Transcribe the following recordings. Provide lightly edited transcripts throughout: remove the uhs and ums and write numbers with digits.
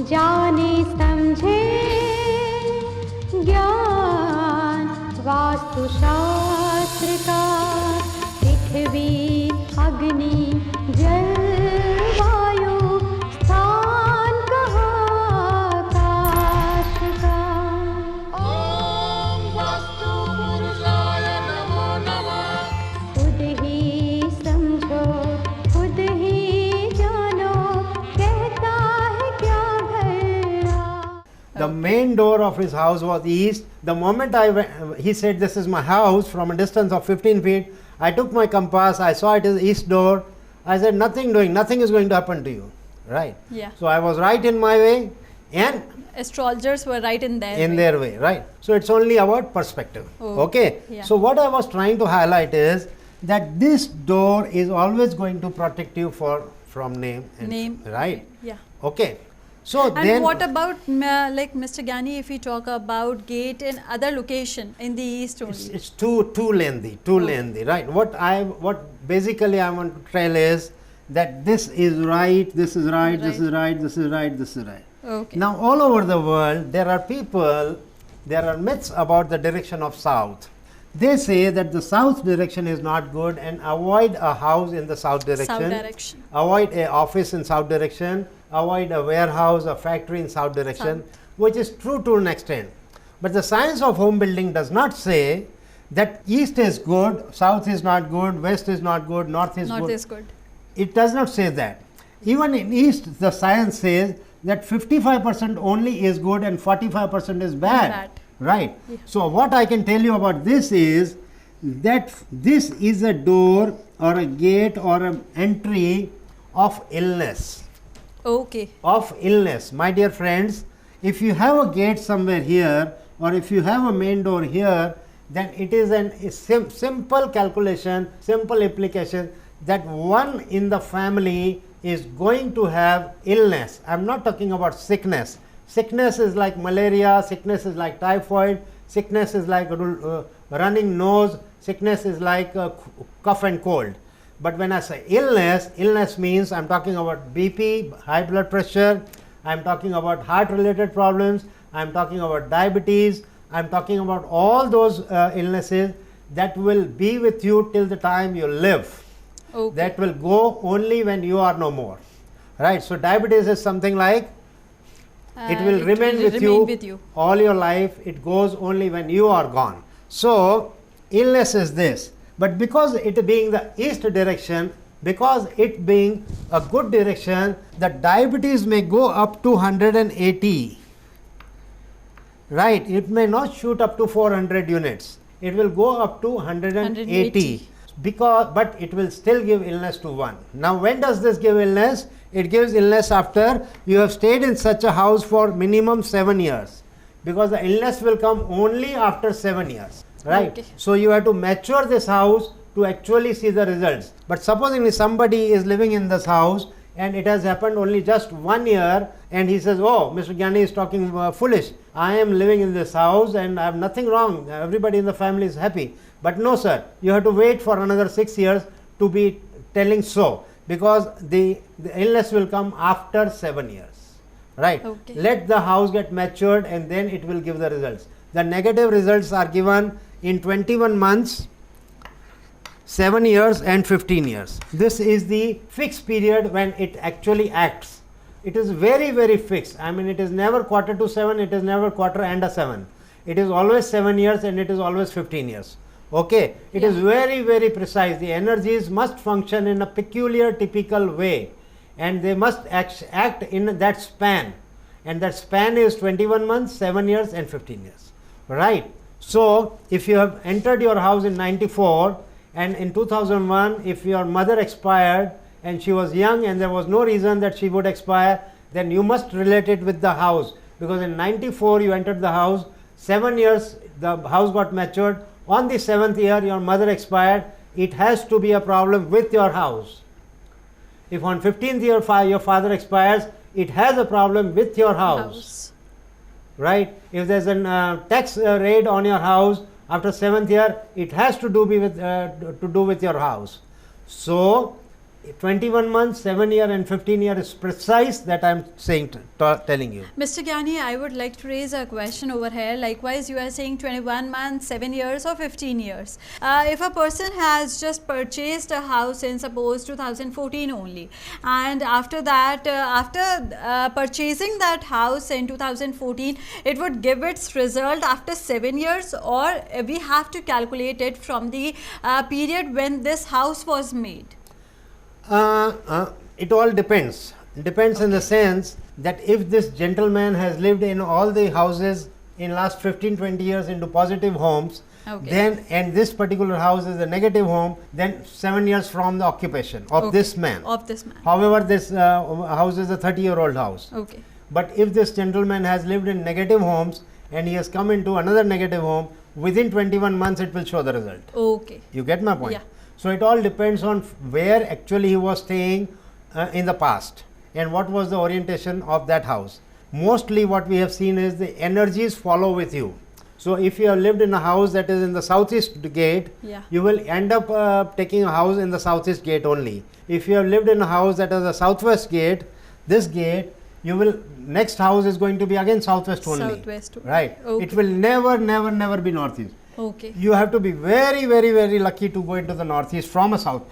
जाने समझे ज्ञान वास्तु शास्त्र का, पृथ्वी अग्नि जल वायु स्थान कहाँ आकाश का। ओम वास्तु पुरुषाय नमो नमः। खुद ही समझो खुद ही जानो, कहता है क्या भला। The main door of his house was east. The moment I went, he said, "This is my house," from a distance of 15 feet. I took my compass, I saw it is east door. I said, nothing is going to happen to you. Right? Yeah. So I was right in my way and Astrologers were right in their way, right? So it's only about perspective. Oh, okay? yeah. So what I was trying to highlight is that this door is always going to protect you from name. Right? Yeah. Okay. So And then what about like Mr. Gyani, if we talk about gate and other location in the east only? it's too lengthy, right? What basically I want to tell is that this is right, this is right, this is right, this is right, this is right. Okay. Now all over the world there are myths about the direction of south. They say that the south direction is not good and avoid a house in the south direction. Avoid a office in south direction, avoid a warehouse, a factory in south direction, which is true to an extent. But the science of home building does not say that east is good, south is not good, west is not good, north is good. It does not say that. Even in east, the science says that 55% only is good and 45% is bad. Right. Yeah. So what I can tell you about this is that this is a door or a gate or an entry of illness. Okay. Of illness. My dear friends, if you have a gate somewhere here or if you have a main door here, then it is a simple calculation, simple implication that one in the family is going to have illness. I am not talking about sickness. Sickness is like malaria, sickness is like typhoid, sickness is like running nose, sickness is like cough and cold. But when I say illness means I am talking about BP, high blood pressure, I am talking about heart related problems, I am talking about diabetes, I am talking about all those illnesses that will be with you till the time you live. Okay. That will go only when you are no more. Right. So diabetes is something like it will remain with you all your life. It goes only when you are gone. So illness is this. But because it being the east direction, because it being a good direction, the diabetes may go up to 180. Right. It may not shoot up to 400 units. It will go up to 180. But it will still give illness to one. Now when does this give illness? It gives illness after you have stayed in such a house for minimum 7 years, because the illness will come only after 7 years, right? Okay. So you have to mature this house to actually see the results. But supposing somebody is living in this house and it has happened only just 1 year and he says, "Oh, Mr. Gyani is talking foolish. I am living in this house and I have nothing wrong. Everybody in the family is happy." But no sir, you have to wait for another 6 years to be telling so, because the illness will come after 7 years, right? Okay. Let the house get matured and then it will give the results. The negative results are given in 21 months, 7 years and 15 years. This is the fixed period when it actually acts. It is very, very fixed. I mean, it is never quarter to 7, it is never quarter and a 7. It is always 7 years and it is always 15 years. Okay, it is very, very precise. The energies must function in a peculiar, typical way, and they must act in that span, and that span is 21 months, 7 years and 15 years, right? So if you have entered your house in 94 and in 2001 if your mother expired and she was young and there was no reason that she would expire, then you must relate it with the house, because in 94 you entered the house, 7 years the house got matured. On the 7th year your mother expired, it has to be a problem with your house. If on 15th year your father expires, it has a problem with your house. Right? If there is a tax raid on your house after 7th year, it has to do with your house. So 21 months, 7 year and 15 year is precise that I am saying, telling you. Mr. Gyani, I would like to raise a question over here. Likewise, you are saying 21 months, 7 years or 15 years. If a person has just purchased a house in suppose 2014 only, and after that, after purchasing that house in 2014, it would give its result after 7 years, or we have to calculate it from the period when this house was made? It all depends. Depends in the sense that if this gentleman has lived in all the houses in last 15-20 years into positive homes, then, and this particular house is a negative home, then 7 years from the occupation of this man. Of this man. However, this house is a 30-year-old house. Okay. But if this gentleman has lived in negative homes and he has come into another negative home, within 21 months it will show the result. Okay. You get my point? Yeah. So it all depends on where actually he was staying in the past and what was the orientation of that house. Mostly what we have seen is the energies follow with you. So if you have lived in a house that is in the southeast gate, you will end up taking a house in the southeast gate only. If you have lived in a house that is a southwest gate, this gate, you will, next house is going to be again southwest only. Southwest. Right. Okay. It will never be northeast. Okay. You have to be very lucky to go into the northeast from a south,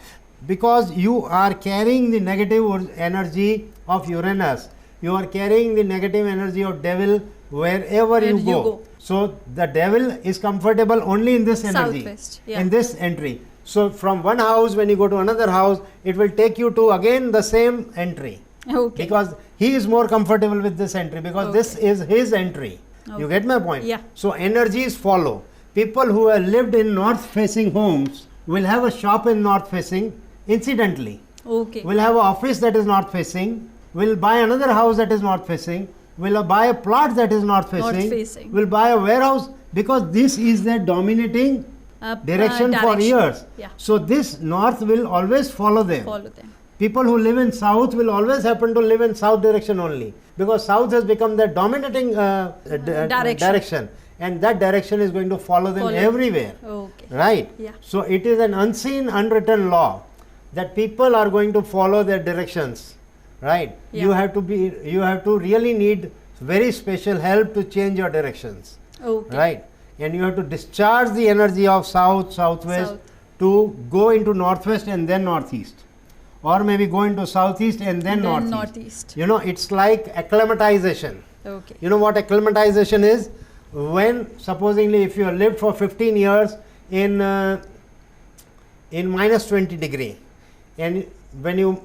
because you are carrying the negative energy of Uranus. You are carrying the negative energy of devil wherever you go. So the devil is comfortable only in this energy, Southwest, in this entry. So from one house, when you go to another house, it will take you to again the same entry. Okay. Because he is more comfortable with this entry, because this is his entry. You get my point? Yeah. So energies follow. People who have lived in north facing homes will have a shop in north facing incidentally. Okay. Will have an office that is north facing, will buy another house that is north facing, will buy a plot that is north facing, will buy a warehouse, because this is the dominating direction for years. Yeah. So this north will always follow them. People who live in south will always happen to live in south direction only, because south has become the dominating direction, and that direction is going to follow them everywhere. Okay. Right? Yeah. So it is an unseen, unwritten law that people are going to follow their directions. Right? Yeah. You have to really need very special help to change your directions. Okay. Right? And you have to discharge the energy of south, southwest to go into northwest and then northeast, or maybe go into southeast and then northeast. You know, it's like acclimatization. Okay. You know what acclimatization is? When supposingly if you have lived for 15 years in minus 20 degree, and when you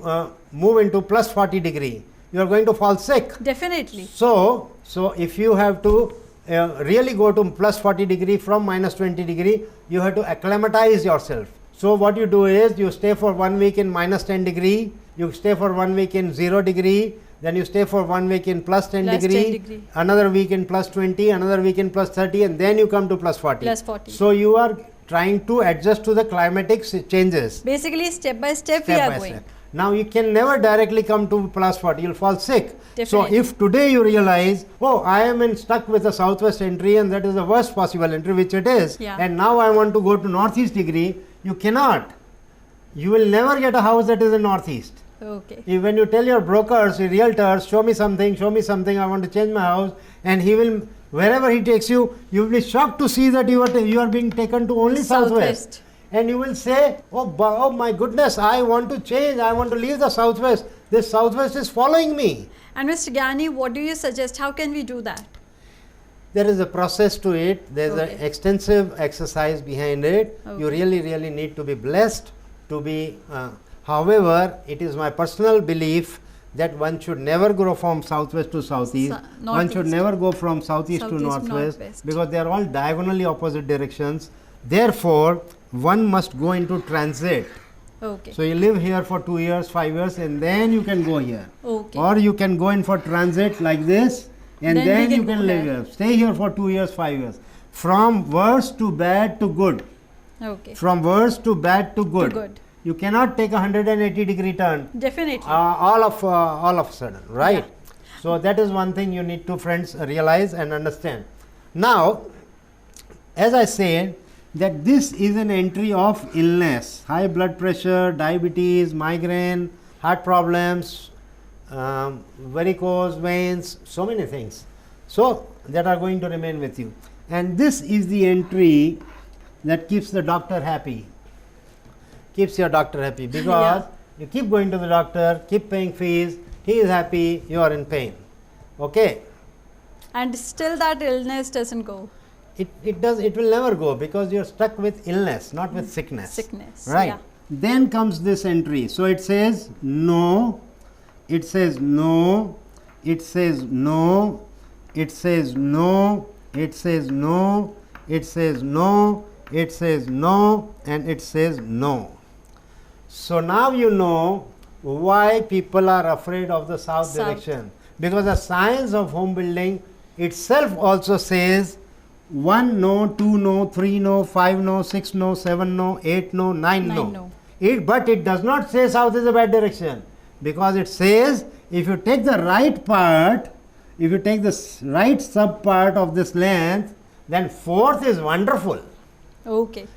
move into plus 40 degree, you are going to fall sick. Definitely. So if you have to really go to plus 40 degree from minus 20 degree, you have to acclimatize yourself. So what you do is you stay for 1 week in minus 10 degree, you stay for 1 week in 0 degree, then you stay for 1 week in plus 10 degree, another week in plus 20, another week in plus 30, and then you come to plus 40. Plus 40. So you are trying to adjust to the climatic changes. Basically, step by step we are going. Now you can never directly come to plus 40, you will fall sick. Definitely. So if today you realize, oh, I am stuck with a southwest entry and that is the worst possible entry, which it is, and now I want to go to northeast degree, you cannot. You will never get a house that is in northeast. Okay. When you tell your brokers, your realtors, show me something, I want to change my house, and he will, wherever he takes you, you will be shocked to see that you are being taken to only southwest. And you will say, oh my goodness, I want to change, I want to leave the southwest. This southwest is following me. And Mr. Gyani, what do you suggest? How can we do that? There is a process to it. There is an extensive exercise behind it. You really need to be blessed to be. However, it is my personal belief that one should never go from southwest to southeast. One should never go from southeast to northwest, because they are all diagonally opposite directions. Therefore, one must go into transit. Okay. So you live here for 2 years, 5 years, and then you can go here. Okay. Or you can go in for transit like this, and then you can live here. Stay here for 2 years, 5 years. From worse to bad to good. Okay. From worse to bad to good. You cannot take a 180 degree turn. Definitely. All of a sudden, right? Yeah. So that is one thing you need to, friends, realize and understand. Now, as I said, that this is an entry of illness, high blood pressure, diabetes, migraine, heart problems, varicose veins, so many things. So that are going to remain with you. And this is the entry that keeps the doctor happy. Keeps your doctor happy because you keep going to the doctor, keep paying fees, he is happy, you are in pain. Okay? And still that illness doesn't go. It will never go because you are stuck with illness, not with sickness. Sickness. Right. Yeah. Then comes this entry. So it says no, it says no, it says no, it says no, it says no, it says no, it says no, and it says no. So now you know why people are afraid of the south direction, because the science of home building itself also says 1 no, 2 no, 3 no, 5 no, 6 no, 7 no, 8 no, 9 no. But it does not say south is a bad direction, because it says if you take the right part, if you take the right sub part of this length, then fourth is wonderful. Okay.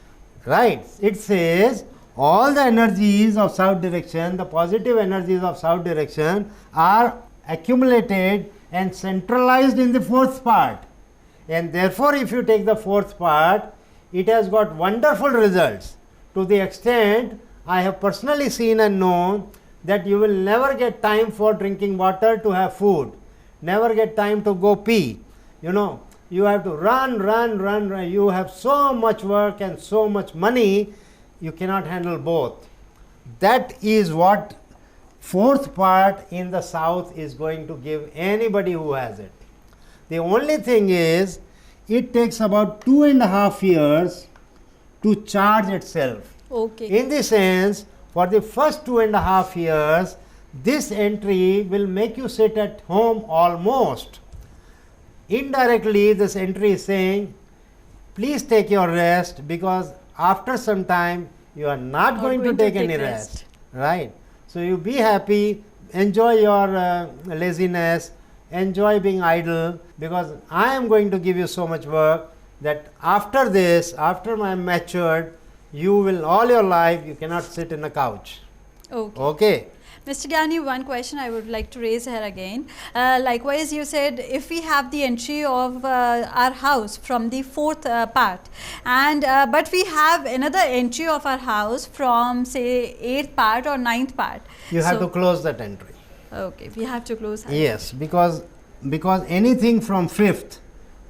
Right. It says all the energies of south direction, the positive energies of south direction are accumulated and centralized in the fourth part. And therefore, if you take the fourth part, it has got wonderful results, to the extent I have personally seen and known that you will never get time for drinking water to have food, never get time to go pee. You know, you have to run. You have so much work and so much money, you cannot handle both. That is what fourth part in the south is going to give anybody who has it. The only thing is, it takes about 2.5 years to charge itself. Okay. In the sense, for the first 2.5 years, this entry will make you sit at home almost. Indirectly, this entry is saying, please take your rest, because after some time you are not going to take any rest. Right? So you be happy, enjoy your laziness, enjoy being idle, because I am going to give you so much work that after this, after I am matured, you will all your life, you cannot sit in a couch. Okay. Okay. Mr. Gyani, one question I would like to raise here again. Likewise, you said if we have the entry of our house from the fourth part, and but we have another entry of our house from, say, eighth part or ninth part. You have to close that entry. Okay, we have to close that. Yes, because anything from fifth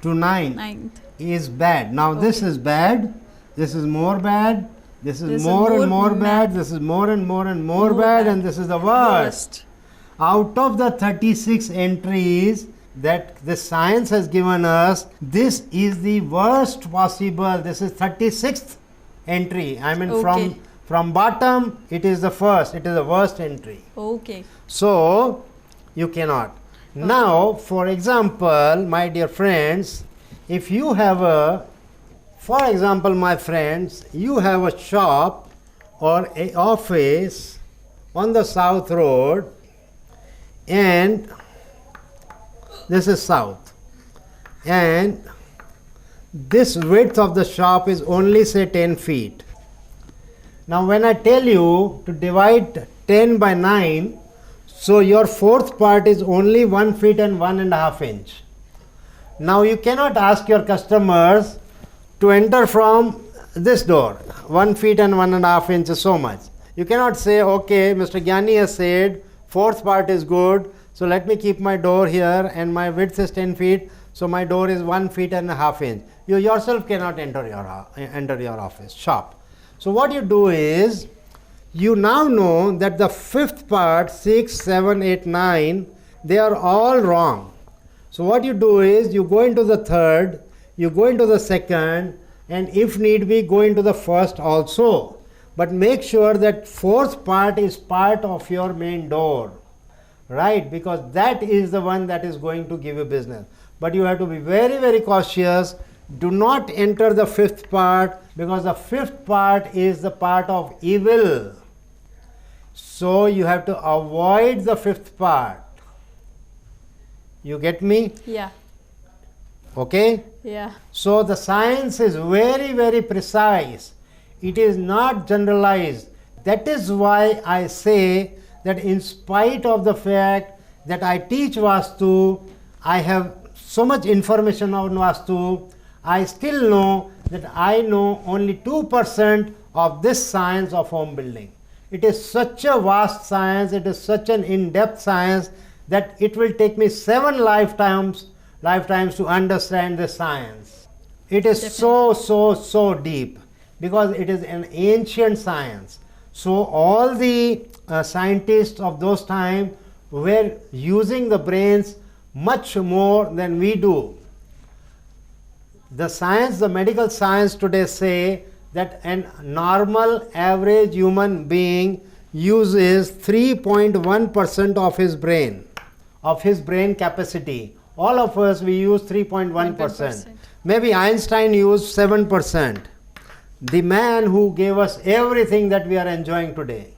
to ninth is bad. Now this is bad, this is more bad, this is more and more bad, this is more and more bad, and this is the worst. Out of the 36 entries that the science has given us, this is the worst possible. This is 36th entry. I mean, from bottom, it is the first, it is the worst entry. Okay. So you cannot. Now, for example, my dear friends, if you have for example, my friends, you have a shop or a office on the south road, and this is south, and this width of the shop is only, say, 10 feet. Now when I tell you to divide 10 by 9, so your fourth part is only 1 feet and 1.5 inch. Now you cannot ask your customers to enter from this door. 1 feet and 1.5 inches, so much. You cannot say, okay, Mr. Gyani has said fourth part is good, so let me keep my door here and my width is 10 feet, so my door is 1 feet and 1/2 inch. You yourself cannot enter your office, shop. So what you do is, you now know that the fifth part, 6, 7, 8, 9, they are all wrong. So what you do is, you go into the third, you go into the second, and if need be, go into the first also. But make sure that fourth part is part of your main door, right? Because that is the one that is going to give you business. But you have to be very, very cautious. Do not enter the fifth part, because the fifth part is the part of evil. So you have to avoid the fifth part. You get me? Yeah. Okay? Yeah. So the science is very, very precise. It is not generalized. That is why I say that in spite of the fact that I teach Vastu, I have so much information on Vastu, I still know that I know only 2% of this science of home building. It is such a vast science, it is such an in-depth science that it will take me 7 lifetimes to understand this science. It is so deep because it is an ancient science. So all the scientists of those times were using the brains much more than we do. The science, the medical science today say that a normal average human being uses 3.1% of his brain capacity. All of us, we use 3.1%. Maybe Einstein used 7%. The man who gave us everything that we are enjoying today,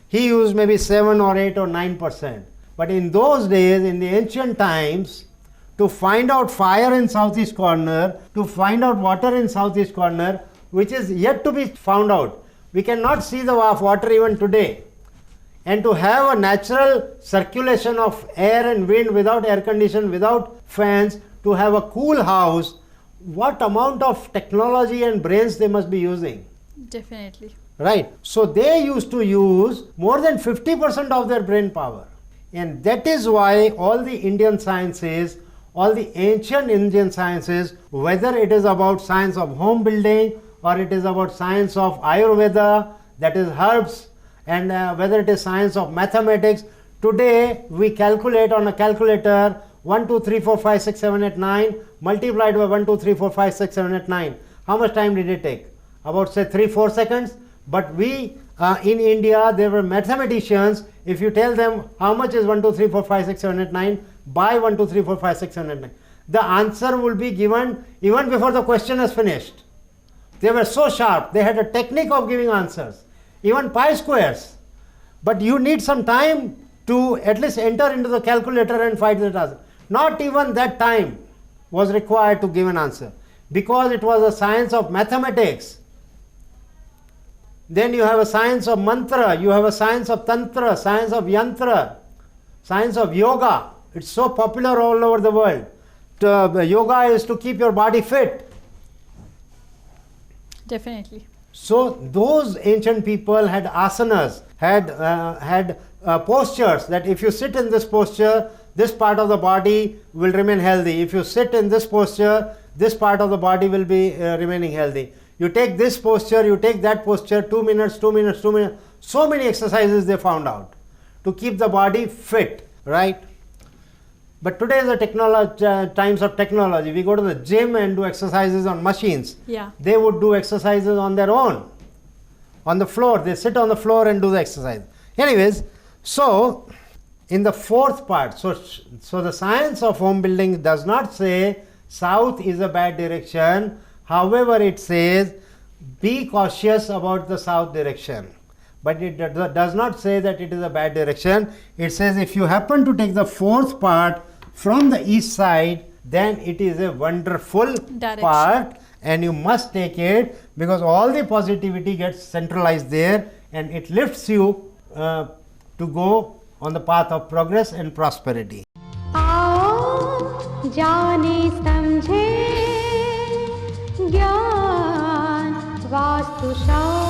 he used maybe 7 or 8 or 9%. But in those days, in the ancient times, to find out fire in southeast corner, to find out water in southeast corner, which is yet to be found out. We cannot see the water even today. And to have a natural circulation of air and wind without air condition, without fans, to have a cool house, what amount of technology and brains they must be using? Definitely. Right. So they used to use more than 50% of their brain power. And that is why all the Indian sciences, all the ancient Indian sciences, whether it is about science of home building or it is about science of Ayurveda, that is herbs, and whether it is science of mathematics, today we calculate on a calculator 1, 2, 3, 4, 5, 6, 7, 8, 9 multiplied by 1, 2, 3, 4, 5, 6, 7, 8, 9. How much time did it take? About say 3-4 seconds. But we in India, there were mathematicians. If you tell them how much is 1, 2, 3, 4, 5, 6, 7, 8, 9 by 1, 2, 3, 4, 5, 6, 7, 8, 9, the answer will be given even before the question is finished. They were so sharp. They had a technique of giving answers, even pi squares. But you need some time to at least enter into the calculator and find that answer. Not even that time was required to give an answer, because it was a science of mathematics. Then you have a science of mantra, you have a science of tantra, science of yantra, science of yoga. It's so popular all over the world. Yoga is to keep your body fit. Definitely. So those ancient people had asanas, had postures, that if you sit in this posture, this part of the body will remain healthy. If you sit in this posture, this part of the body will be remaining healthy. You take this posture, you take that posture, 2 minutes, 2 minutes, 2 minutes. So many exercises they found out to keep the body fit, right? But today is the times of technology. We go to the gym and do exercises on machines. Yeah. They would do exercises on their own, on the floor. They sit on the floor and do the exercise. Anyways, so in the fourth part, so the science of home building does not say south is a bad direction. However, it says be cautious about the south direction. But it does not say that it is a bad direction. It says if you happen to take the fourth part from the east side, then it is a wonderful part and you must take it, because all the positivity gets centralized there and it lifts you to go on the path of progress and prosperity. आओ जाने समझे ज्ञान वास्तु शास्त्र।